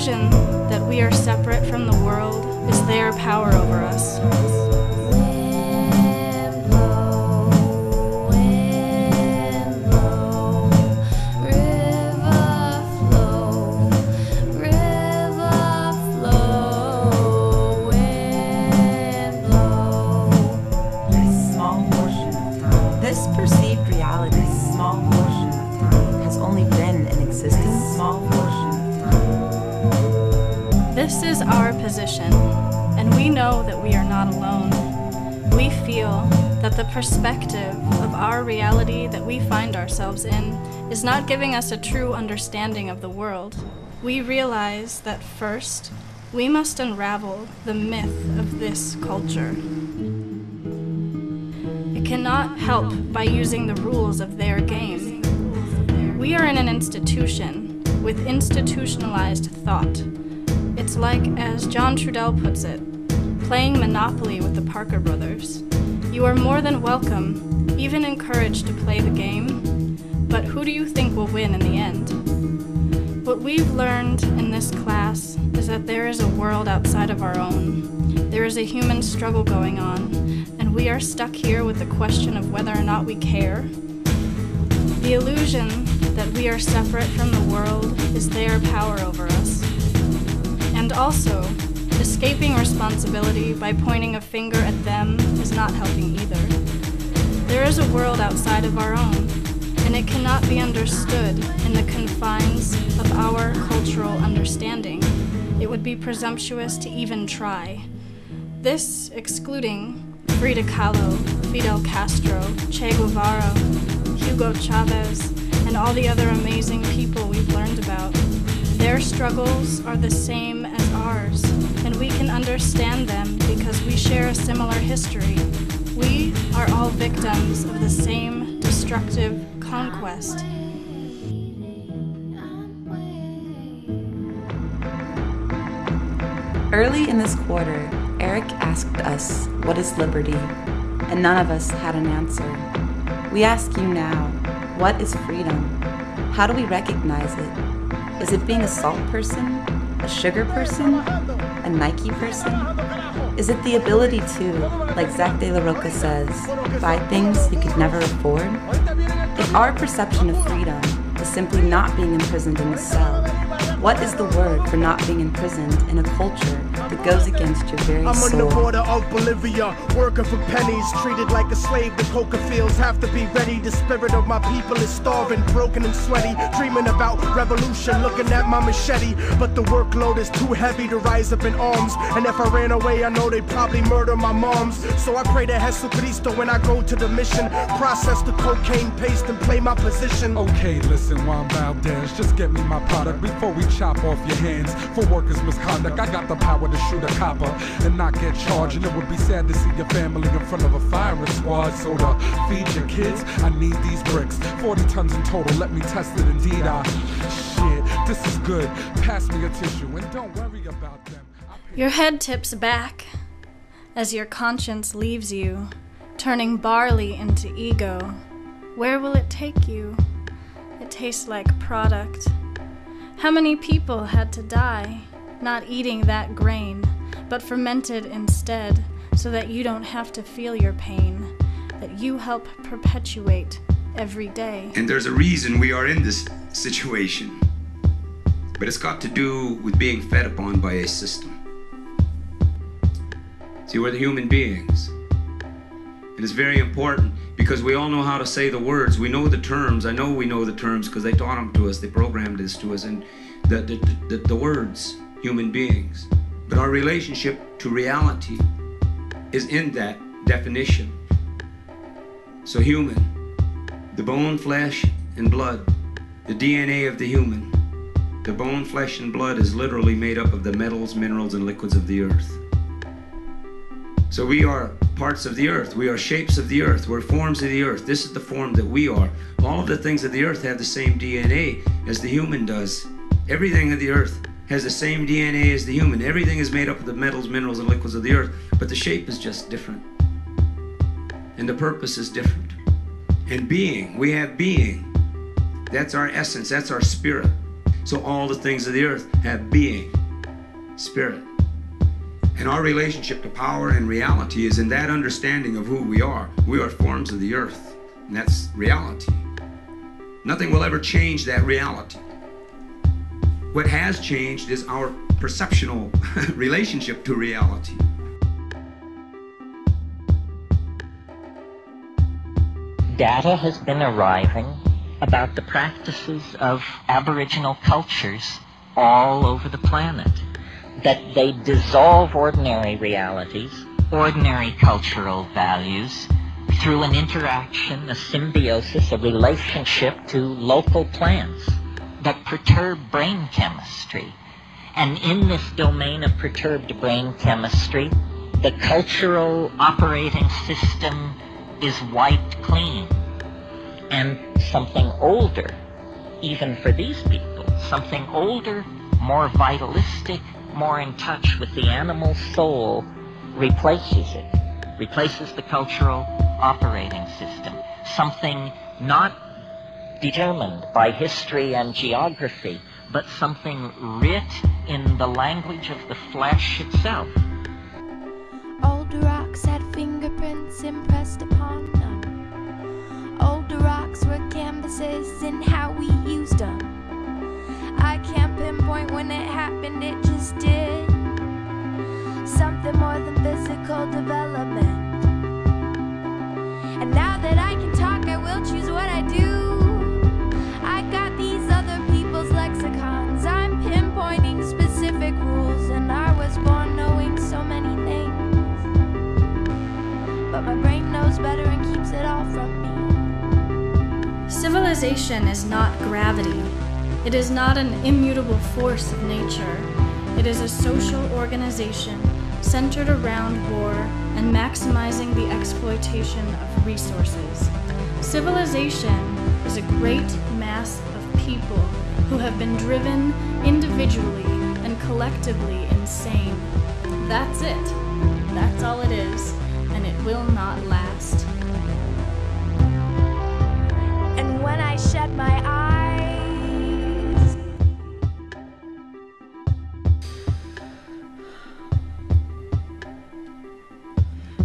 illusion that we are separate from the world is their power over us. This perceived reality, this small portion of time, has only been in existence small portion of time. This is our position, and we know that we are not alone. We feel that the perspective of our reality that we find ourselves in is not giving us a true understanding of the world. We realize that first, we must unravel the myth of this culture. It cannot help by using the rules of their game. We are in an institution with institutionalized thought. It's like, as John Trudell puts it, playing Monopoly with the Parker brothers. You are more than welcome, even encouraged to play the game, but who do you think will win in the end? What we've learned in this class is that there is a world outside of our own. There is a human struggle going on, and we are stuck here with the question of whether or not we care. The illusion that we are separate from the world is their power over us. And also, escaping responsibility by pointing a finger at them is not helping either. There is a world outside of our own, and it cannot be understood in the confines of our cultural understanding. It would be presumptuous to even try. This excluding Frida Kahlo, Fidel Castro, Che Guevara, Hugo Chavez, and all the other amazing people we've learned about. Their struggles are the same as ours, and we can understand them because we share a similar history. We are all victims of the same destructive conquest. Early in this quarter, Eric asked us, what is liberty? And none of us had an answer. We ask you now, what is freedom? How do we recognize it? Is it being a salt person? A sugar person? A Nike person? Is it the ability to, like Zach De La Roca says, buy things you could never afford? If our perception of freedom is simply not being imprisoned in a cell, what is the word for not being imprisoned in a culture that goes against your very soul? I'm on the border of Bolivia, working for pennies, treated like a slave. The coca fields have to be ready. The spirit of my people is starving, broken and sweaty, dreaming about revolution, looking at my machete. But the workload is too heavy to rise up in arms, and if I ran away, I know they'd probably murder my moms. So I pray to Jesucristo when I go to the mission, process the cocaine paste and play my position. Okay, listen, Juan Valdez, just get me my product before we chop off your hands for workers' misconduct. I got the power to shoot a copper and not get charged, and it would be sad to see your family in front of a firing squad. So to feed your kids, I need these bricks, 40 tons in total, let me test it indeed. Shit, this is good, pass me a tissue and don't worry about them. Your head tips back as your conscience leaves you, turning barley into ego. Where will it take you? It tastes like product. How many people had to die, not eating that grain, but fermented instead, so that you don't have to feel your pain, that you help perpetuate every day? And there's a reason we are in this situation, but it's got to do with being fed upon by a system. See, we're the human beings, and it's very important because we all know how to say the words. We know the terms. I know we know the terms because they taught them to us. They programmed this to us. And the words, human beings. But our relationship to reality is in that definition. So human, the bone, flesh, and blood, the DNA of the human. The bone, flesh, and blood is literally made up of the metals, minerals, and liquids of the earth. So we are parts of the earth. We are shapes of the earth. We're forms of the earth. This is the form that we are. All of the things of the earth have the same DNA as the human does. Everything of the earth has the same DNA as the human. Everything is made up of the metals, minerals, and liquids of the earth, but the shape is just different. And the purpose is different. And being, we have being. That's our essence, that's our spirit. So all the things of the earth have being. spirit. And our relationship to power and reality is in that understanding of who we are. We are forms of the earth, and that's reality. Nothing will ever change that reality. What has changed is our perceptual relationship to reality. Data has been arriving about the practices of Aboriginal cultures all over the planet, that they dissolve ordinary realities, ordinary cultural values, through an interaction, a symbiosis, a relationship to local plants that perturb brain chemistry. And in this domain of perturbed brain chemistry, the cultural operating system is wiped clean. And something older, even for these people, something older, more vitalistic, more in touch with the animal soul, replaces it, replaces the cultural operating system. Something not determined by history and geography, but something writ in the language of the flesh itself. Old rocks had fingerprints impressed upon them. Old rocks were canvases in how we used them. I can't pinpoint when it happened, it just did. Something more than physical development. And now that I can talk, I will choose what I do. I got these other people's lexicons. I'm pinpointing specific rules, and I was born knowing so many things. But my brain knows better and keeps it all from me. Civilization is not gravity. It is not an immutable force of nature. It is a social organization centered around war and maximizing the exploitation of resources. Civilization is a great mass of people who have been driven individually and collectively insane. That's it. That's all it is, and it will not last. And when I shut my eyes,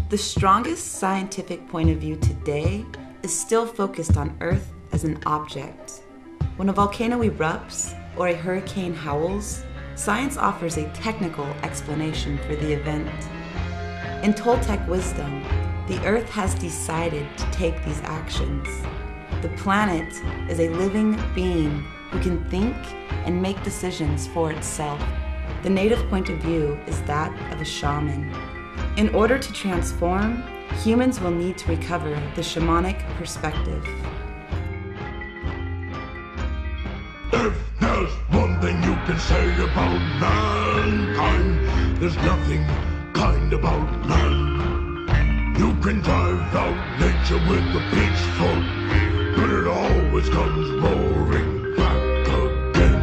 the strongest scientific point of view today is still focused on Earth as an object. When a volcano erupts or a hurricane howls, science offers a technical explanation for the event. In Toltec wisdom, the Earth has decided to take these actions. The planet is a living being who can think and make decisions for itself. The native point of view is that of a shaman. In order to transform, humans will need to recover the shamanic perspective. If there's one thing you can say about mankind, there's nothing kind about man. You can drive out nature with a pitchfork, but it always comes roaring back again.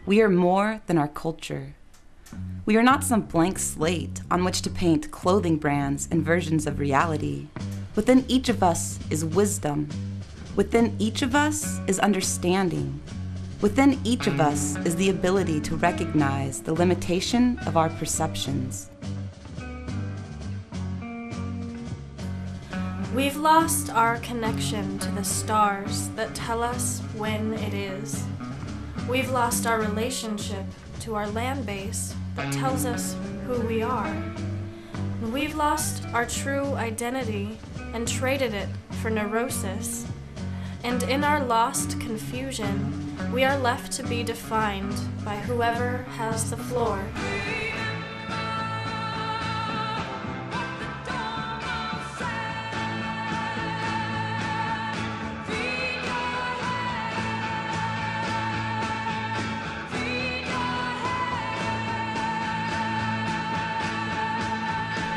We are more than our culture. We are not some blank slate on which to paint clothing brands and versions of reality. Within each of us is wisdom. Within each of us is understanding. Within each of us is the ability to recognize the limitation of our perceptions. We've lost our connection to the stars that tell us when it is. We've lost our relationship to our land base that tells us who we are. We've lost our true identity and traded it for neurosis. And in our lost confusion, we are left to be defined by whoever has the floor.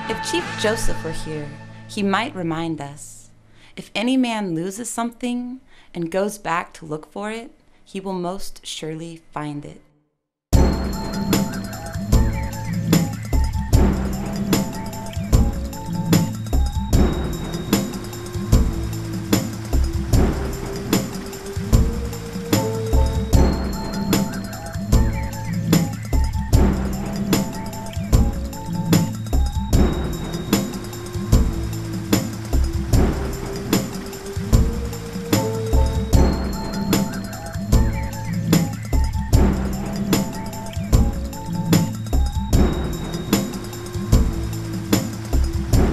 If Chief Joseph were here, he might remind us, if any man loses something and goes back to look for it, he will most surely find it.